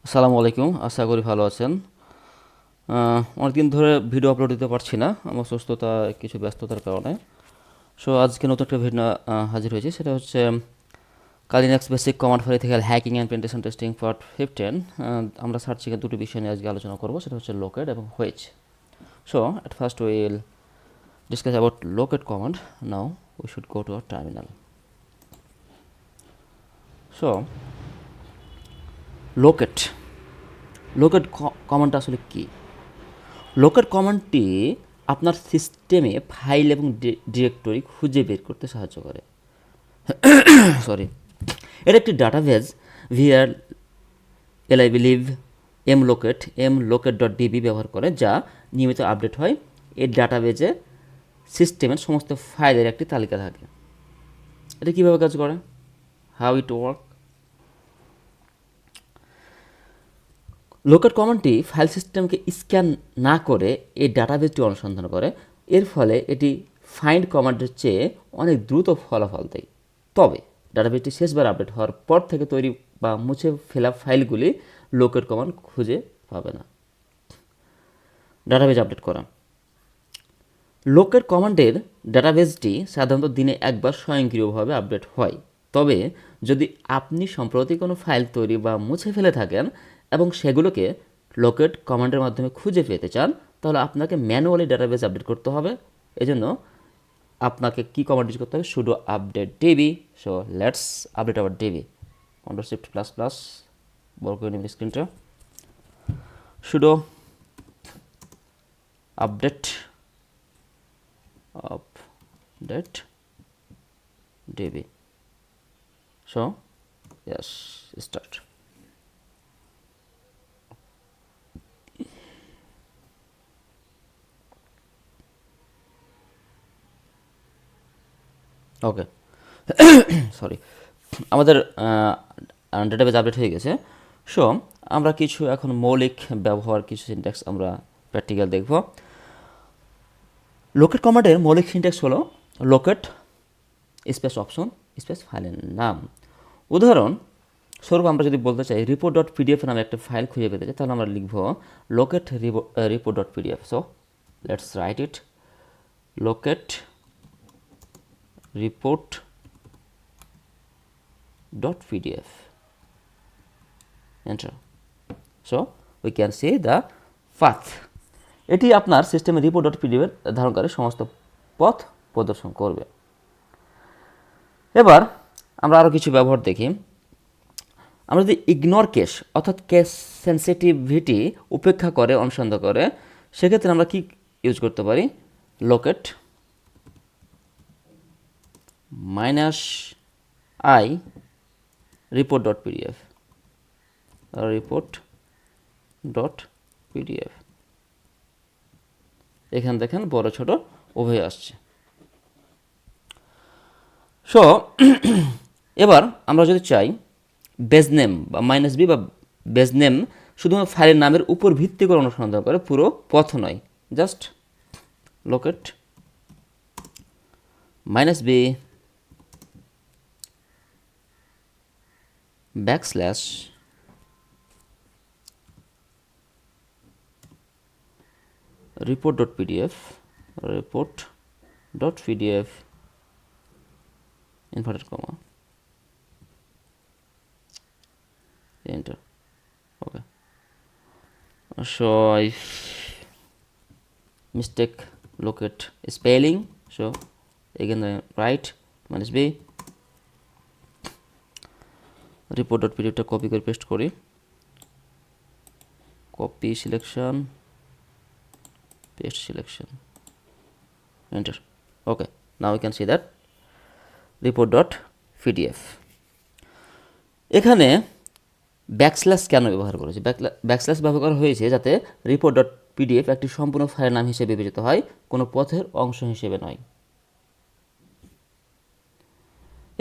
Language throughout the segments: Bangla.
আসসালামু আলাইকুম, আশা করি ভালো আছেন। অনেকদিন ধরে ভিডিও আপলোড দিতে পারছি না, আমার সুস্থতা কিছু ব্যস্ততার কারণে। সো আজকে নতুন একটা ভিডিও হাজির হয়েছে, সেটা হচ্ছে Kali Linux basic command for ethical hacking and penetration testing part 15। আমরা সার্চিংয়ের দুটি বিষয় নিয়ে আজকে আলোচনা করবো, সেটা হচ্ছে লোকেট এবং which. So at first will discuss about locate command. Now we should go to our terminal. So locate locate কমান্ডটা আসলে কী? লোকেট কমান্ডটি আপনার সিস্টেমে ফাইল এবং ডিরেক্টরি খুঁজে বের করতে সাহায্য করে। সরি, এটা একটি database VR L I believe mlocat ব্যবহার করে, যা নিয়মিত আপডেট হয়। এই ডাটাবেজে সিস্টেমের সমস্ত ফাইলের একটি তালিকা থাকে। এটা কীভাবে কাজ করে? How it work? লোকেট কমান্ডটি ফাইল সিস্টেমকে স্ক্যান না করে এই ডাটাবেসটি অনুসন্ধান করে। এর ফলে এটি ফাইন্ড কমান্ডের চেয়ে অনেক দ্রুত ফলাফল দেয়। তবে ডাটাবেসটি শেষবার আপডেট হওয়ার পর থেকে তৈরি বা মুছে ফেলা ফাইলগুলি লোকেট কমান্ড খুঁজে পাবে না। ডাটাবেজ আপডেট করা। লোকেট কমান্ডের ডাটাবেসটি সাধারণত দিনে একবার স্বয়ংক্রিয়ভাবে আপডেট হয়। তবে যদি আপনি সম্প্রতি কোনো ফাইল তৈরি বা মুছে ফেলে থাকেন এবং সেগুলোকে লোকেট কমান্ডের মাধ্যমে খুঁজে পেতে চান, তাহলে আপনাকে ম্যানুয়ালি ডাটাবেস আপডেট করতে হবে। এজন্য আপনাকে কি কমান্ড ইউজ করতে হবে? Sudo update DB. So let's update our DB. Control shift plus plus, বড় করে নেবেন স্ক্রিনটা। Sudo update update db. So yes, start. Okay, sorry, আমাদের ডেটাবেজ আপডেট হয়ে গেছে। সো আমরা কিছু এখন মৌলিক ব্যবহার, কিছু সিনট্যাক্স আমরা প্র্যাকটিক্যাল দেখব। লোকেট কমান্ডের মৌলিক সিনট্যাক্স হলো লোকেট স্পেস অপশন স্পেস ফাইলের নাম। উদাহরণ স্বরূপ আমরা যদি বলতে চাই রিপোর্ট ডট পিডিএফ নামে একটা ফাইল খুঁজে পেতে চাই, তাহলে আমরা লিখব locate report dot PDF. So let's write it, locate report dot PDF, enter. So we can see the path. এটি আপনার সিস্টেমে রিপোর্ট ডট পিডিএফ ধারণকারী সমস্ত পথ প্রদর্শন করবে। এবার আমরা আরও কিছু ব্যবহার দেখি। আমরা যদি ইগনোর কেস অর্থাৎ কেস সেন্সিটিভিটি উপেক্ষা করে অনুসন্ধান করে, সেক্ষেত্রে আমরা কি ইউজ করতে পারি? Locate -i report dot PDF, report dot PDF. এখানে দেখেন বড় ছোট উভয় আসছে। সো এবার আমরা যদি চাই বেজ নেম বা -b বা বেজ নেম শুধুমাত্র ফাইলের নামের উপর ভিত্তি করে অনুসন্ধান করে, পুরো পথ নয়, just locate -b backslash report dot pdf inverted comma, enter. Okay, so I mistake locate spelling, so again I write -b report dot pdf টা কপি করে পেস্ট করি, copy selection paste selection, enter. Okay, now you can see that report.pdf. এখানে ব্যাকস্ল্যাশ কেন ব্যবহার করেছে? ব্যাকস্ল্যাশ ব্যবহার করা হয়েছে যাতে report.pdf একটি সম্পূর্ণ ফাইলের নাম হিসেবে বিবেচিত হয়, কোনো পথের অংশ হিসেবে নয়।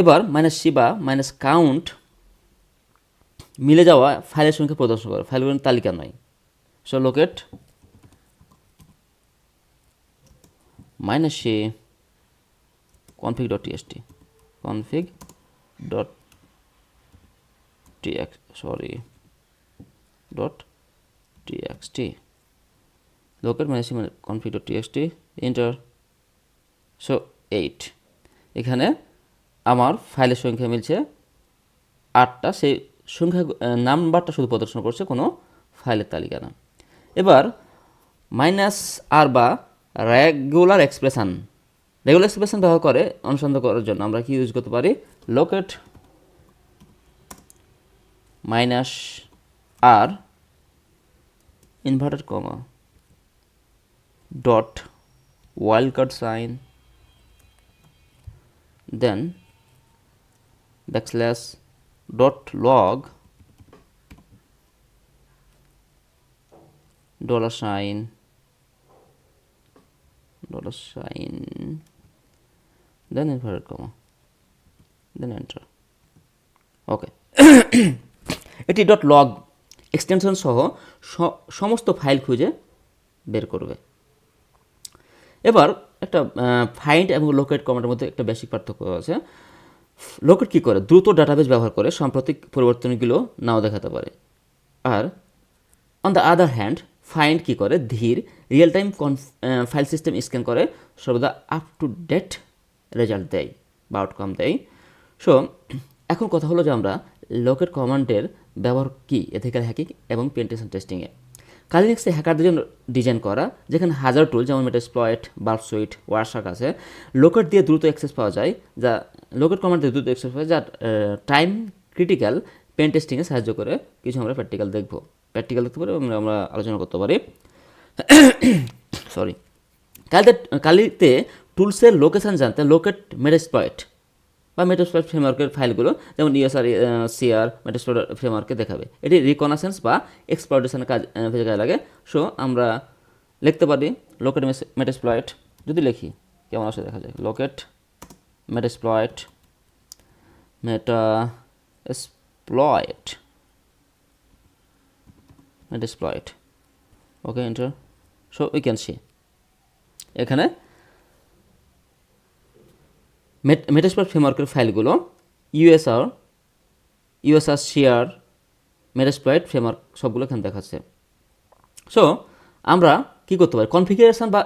এবার -c বা -count মিলে যাওয়া ফাইলের সংখ্যা প্রদর্শন করে, ফাইলগুলোর তালিকা নয়। So locate -c config.txt config.txt sorry dot TXT locate management config dot TXT enter. So 8 এখানে আমার ফাইলের সংখ্যা মিলছে 8টা, সেই সংখ্যা নাম্বারটা শুধু প্রদর্শন করছে, কোনো ফাইলের তালিকা না। এবার -r বা রেগুলার এক্সপ্রেশন ব্যবহার করে অনুসন্ধান করার জন্য আমরা কি ইউজ করতে পারি, locate -r inverted comma dot wildcard sign then backslash dot log $sign then inverted comma then enter. Okay এটি ডট লগ এক্সটেনশন সহ সমস্ত ফাইল খুঁজে বের করবে। এবার একটা ফাইন্ড এবং লোকেট কমান্ডের মধ্যে একটা বেসিক পার্থক্য আছে। লোকেট কী করে, দ্রুত ডাটাবেস ব্যবহার করে সাম্প্রতিক পরিবর্তনগুলো নাও দেখাতে পারে। আর on the other hand find কী করে, ধীর real time file system scan করে সর্বদা আপ টু ডেট রেজাল্ট দেয় বা আউটকাম দেয়। সো এখন কথা হলো যে আমরা লোকেট কমান্ডের ব্যবহার কী এথিক্যাল হ্যাকিং এবং পেনিট্রেশন টেস্টিংয়ে। কালি লিনাক্সে হ্যাকারদের জন্য ডিজাইন করা, যেখানে হাজার টুল যেমন মেটাস্প্লয়েট, বাল্বসুইট, ওয়ারশাক আছে, লোকেট দিয়ে দ্রুত অ্যাক্সেস পাওয়া যায়, যা লোকেট কমান্ড দিয়ে দ্রুত অ্যাক্সেস পাওয়া যায়, যা টাইম ক্রিটিক্যাল পেন টেস্টিংয়ে সাহায্য করে। কিছু আমরা প্র্যাকটিক্যাল দেখতে পারি, আমরা আলোচনা করতে পারি। সরি, কালিতে টুলসের লোকেশান জানতে লোকেট মেটাস্প্লয়েট বা মেটাস্প্লয়েট ফ্রেমওয়ার্কের ফাইলগুলো যেমন ইউএসআর, সিআর, মেটাস্প্লয়েট ফ্রেমওয়ার্কে দেখাবে। এটি রিকনাসেন্স বা এক্সপ্লয়েটেশনের কাজে লাগে। সো আমরা লিখতে পারি লোকেট মেটাস্প্লয়েট, যদি লিখি কেমন আসে দেখা যায়, locate Metasploit okay enter. So we can see এখানে মেটাস্প্লয়েট ফ্রেমওয়ার্কের ফাইলগুলো ইউএসআর, সিআর, মেটাস্প্লয়েট ফ্রেমওয়ার্ক সবগুলো এখানে দেখাচ্ছে। সো আমরা কী করতে পারি, কনফিগারেশন বা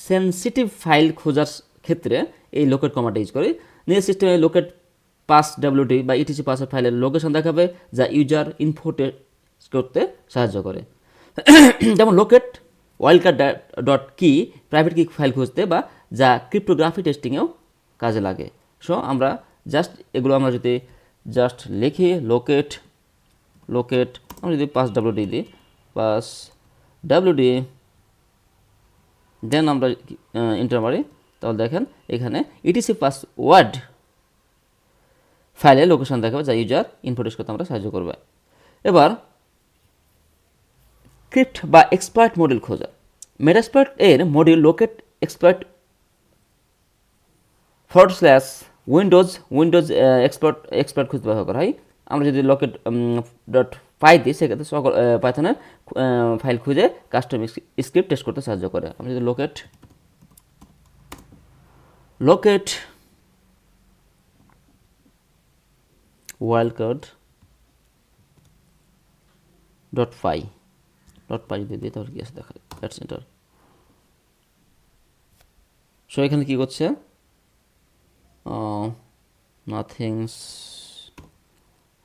সেন্সিটিভ ফাইল খোঁজার ক্ষেত্রে এই লোকেট কমান্ড ইউজ করি। নিজের সিস্টেমে লোকেট পাস ডাব্লিউডি বা ইটিসি পাসের ফাইলের লোকেশন দেখাবে, যা ইউজার ইনপুটে করতে সাহায্য করে। যেমন লোকেট ওয়াইল্ডকার্ড ডট কি প্রাইভেট কি ফাইল খুঁজতে, বা যা ক্রিপ্টোগ্রাফি টেস্টিংয়েও কাজে লাগে। সো আমরা এগুলো আমরা যদি জাস্ট লিখি লোকেট আমরা যদি পাস ডাব্লিউডি দিই, পাস ডাব্লিউডি, দেন আমরা এন্টার মারি, তাহলে দেখেন এখানে ইটিসি পাসওয়ার্ড ফাইলে লোকেশন দেখাবে, যা ইউজার ইনপুট করতে আমরা সাহায্য করবে। এবার ক্রিপ্ট বা এক্সপ্লয়েট মডিউল খোঁজা, মেটাস্প্লয়েট এর module locate exploit /Windows exploit খুঁজতে ব্যবহার করা হয়। আমরা যদি লোকেট ডট পাই দিই, সেক্ষেত্রে সকল পাইথনের ফাইল খুঁজে কাস্টম স্ক্রিপ্ট টেস্ট করতে সাহায্য করে। আমরা যদি লোকেট ওয়াইল্ডকার্ড ডট পাই যদি দিই, তাহলে কি আছে দেখা লেটস এন্টার। সো এখানে কী করছে, নাথিংস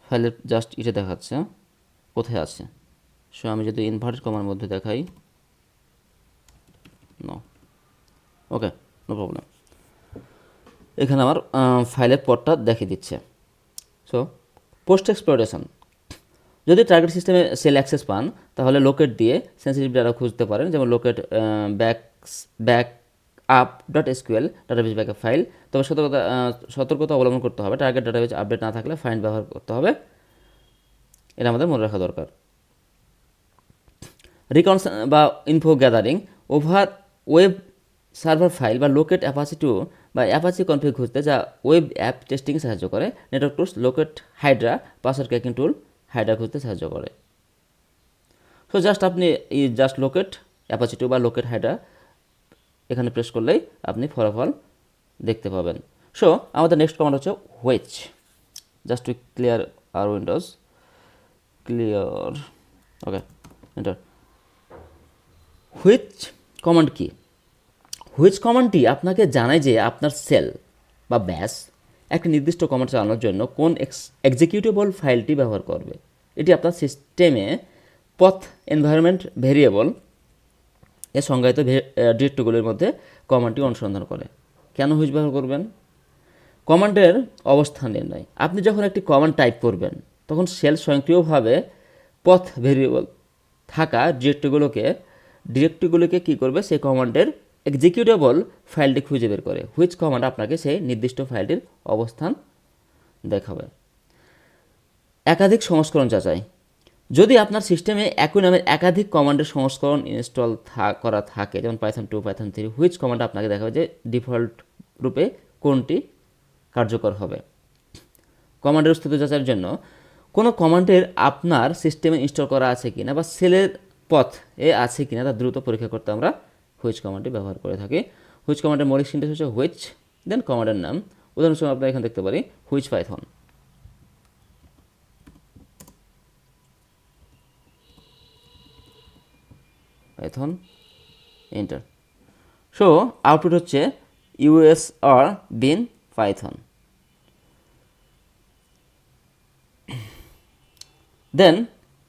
ফাইলের জাস্ট এটা দেখাচ্ছে কোথায় আছে। সো আমি যদি ইনভার্টেড কমার মধ্যে দেখাই, ওকে নো প্রবলেম, এখানে আমার ফাইলের পথটা দেখিয়ে দিচ্ছে। সো পোস্ট এক্সপ্লয়েটেশন, যদি টার্গেট সিস্টেমে সেল অ্যাক্সেস পান, তাহলে লোকেট দিয়ে সেন্সিটিভ ডাটা খুঁজতে পারেন, যেমন locate backup dot SQL database backup file. তবে সতর্কতা অবলম্বন করতে হবে, টার্গেট ডাটাবেস আপডেট না থাকলে ফাইন্ড ব্যবহার করতে হবে, এটা আমাদের মনে রাখা দরকার। রিকন বা info gathering, over web server file বা লোকেট অ্যাপাচি 2 বা অ্যাপাচি কনফিগ খুঁজতে, যা ওয়েব অ্যাপ টেস্টিংয়ে সাহায্য করে। Network tools, locate Hydra password cracking tool Hydra খুঁজতে সাহায্য করে। সো আপনি লোকেট অ্যাপাচি 2 বা লোকেট হাইড্রা এখানে প্রেস করলেই আপনি ফলাফল দেখতে পাবেন। সো আমাদের নেক্সট কমান্ড হচ্ছে which. Just to clear our windows, okay, enter. Which command কি? হুইচ কমান্ডটি আপনাকে জানায় যে আপনার সেল বা ব্যাস একটি নির্দিষ্ট কমান্ড চালানোর জন্য কোন এক্সিকিউটেবল ফাইলটি ব্যবহার করবে। এটি আপনার সিস্টেমে পথ এনভায়রনমেন্ট ভেরিয়েবল এর সংজ্ঞায়িত ডিরেক্টরিগুলির মধ্যে কমান্ডটি অনুসন্ধান করে। কেন হুইচ ব্যবহার করবেন? কমান্ডের অবস্থান নির্ণয়। আপনি যখন একটি কমান্ড টাইপ করবেন তখন শেল স্বয়ংক্রিয়ভাবে পথ ভেরিয়েবল থাকা ডিরেক্টরিগুলোকে কী করবে? সেই কমান্ডের এক্সিকিউটেবল ফাইলটি খুঁজে বের করে। হুইচ কমান্ড আপনাকে সেই নির্দিষ্ট ফাইলটির অবস্থান দেখাবে। একাধিক সংস্করণ যাচাই। যদি আপনার সিস্টেমে একই নামের একাধিক কমান্ডের সংস্করণ ইনস্টল করা থাকে, যেমন পাইথন 2, পাইথন 3, হুইচ কমান্ড আপনাকে দেখাবে যে ডিফল্ট রূপে কোনটি কার্যকর হবে। কমান্ডের অস্তিত্ব যাচাইয়ের জন্য কোনো কমান্ডের আপনার সিস্টেমে ইনস্টল করা আছে কিনা বা সেলের পথ এ আছে কিনা তা দ্রুত পরীক্ষা করতে আমরা হুইচ কমান্ডটি ব্যবহার করে থাকি। হুইচ কমান্ডের মৌলিক সিনট্যাক্স হচ্ছে হুইচ, দেন কমান্ডের নাম। উদাহরণস্বরূপ আমরা এখানে দেখতে পারি which Python. Python enter. So output হচ্ছে ইউএসআর বিন পাইথন। দেন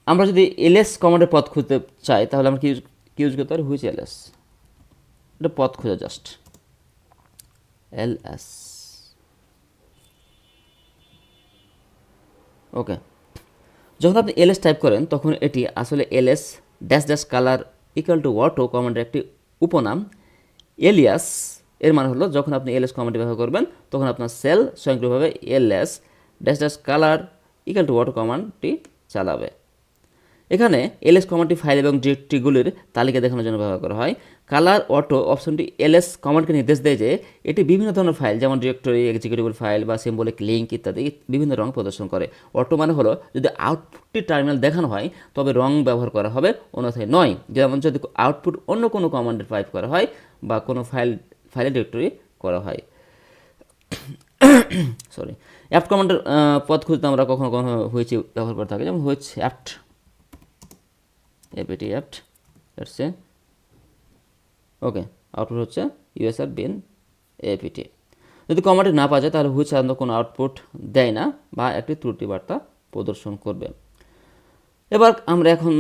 আমরা যদি এলএস কমান্ডের পথ খুঁজতে চাই তাহলে আমরা কি ইউজ করতে পারি? Which LS. এটা পথ খুঁজে জাস্ট এলএস। ওকে, যখন আপনি এলএস টাইপ করেন তখন এটি আসলে LS dash dash colour equal to auto কমান্ডের একটি উপনাম। এলিয়াস এর মানে হলো যখন আপনি এলএস কমান্ডটি ব্যবহার করবেন তখন আপনার সেল স্বয়ংক্রিয়ভাবে LS dash dash colour equal to auto কমান্ডটি চালাবে। এখানে এলএস কমান্ডটি ফাইল এবং ডিরেক্টরিগুলির তালিকা দেখানোর জন্য ব্যবহার করা হয়। কালার অটো অপশনটি এলএস কমান্ডকে নির্দেশ দেয় যে এটি বিভিন্ন ধরনের ফাইল যেমন ডিরেক্টরি, এক্সিকিউটেবল ফাইল বা সিম্বলিক লিঙ্ক ইত্যাদি বিভিন্ন রং প্রদর্শন করে। অটো মানে হলো যদি আউটপুটটি টার্মিনাল দেখানো হয় তবে রং ব্যবহার করা হবে, অন্যথায় নয়। যেমন যদি আউটপুট অন্য কোনো কমান্ডের টাইপ করা হয় বা কোনো ফাইলে ডিরেক্টরি করা হয়। সরি, অ্যাপ্ট কমান্ডের পথ খুঁজতে আমরা কখনো কখনো হুইচ ব্যবহার করে থাকি, যেমন হুইচ অ্যাপ্ট এপিটি অ্যাপ্ট এটসে। ওকে, আউটপুট হচ্ছে ইউএসআর বিন এপিটি। যদি কমান্ডে না পাওয়া যায় তাহলে হুইচ সাধারণত কোনো আউটপুট দেয় না বা একটি ত্রুটি বার্তা প্রদর্শন করবে। এবার আমরা এখন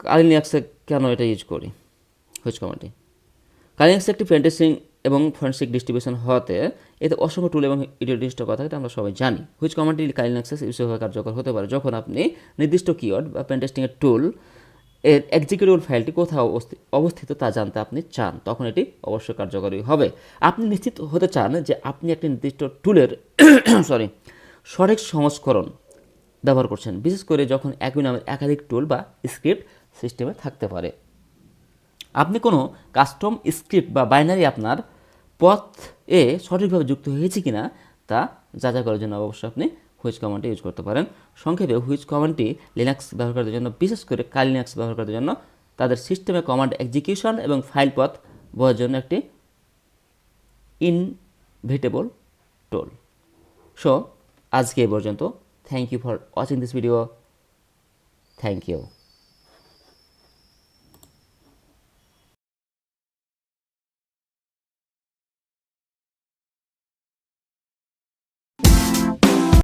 কালি লিনাক্সে কেন এটা ইউজ করি হুইচ কমান্ডটি। কালি লিনাক্সে একটি পেন্টেস্টিং এবং ফরেনসিক ডিস্ট্রিবিউশন হতে এতে অসংখ্য টুল এবং ইউটিলিটির কথা এটা আমরা সবাই জানি। হুইচ কমান্ডটি কালি লিনাক্সে বিশেষভাবে কার্যকর হতে পারে যখন আপনি নির্দিষ্ট কিওয়ার্ড বা পেন্টেস্টিংয়ের টুল এর এক্সিকিউটেবল ফাইলটি কোথাও অবস্থিত তা জানতে আপনি চান, তখন এটি অবশ্যই কার্যকরী হবে। আপনি নিশ্চিত হতে চান যে আপনি একটি নির্দিষ্ট টুলের সঠিক সংস্করণ ব্যবহার করছেন, বিশেষ করে যখন একই নামের একাধিক টুল বা স্ক্রিপ্ট সিস্টেমে থাকতে পারে। আপনি কোনো কাস্টম স্ক্রিপ্ট বা বাইনারি আপনার পথ এ সঠিকভাবে যুক্ত হয়েছে কিনা তা যাচাই করার জন্য অবশ্যই আপনি হুইচ কমান্ডটি ইউজ করতে পারেন। সংক্ষেপে হুইচ কমান্ডটি লিনাক্স ব্যবহারকারীদের জন্য, বিশেষ করে কালি লিনাক্স ব্যবহারকারীদের জন্য তাদের সিস্টেমে কমান্ড এক্সিকিউশন এবং ফাইল পথ বোঝার জন্য একটি ইনভিটেবল টুল। সো আজকে এই পর্যন্ত। Thank you for watching this video. Thank you.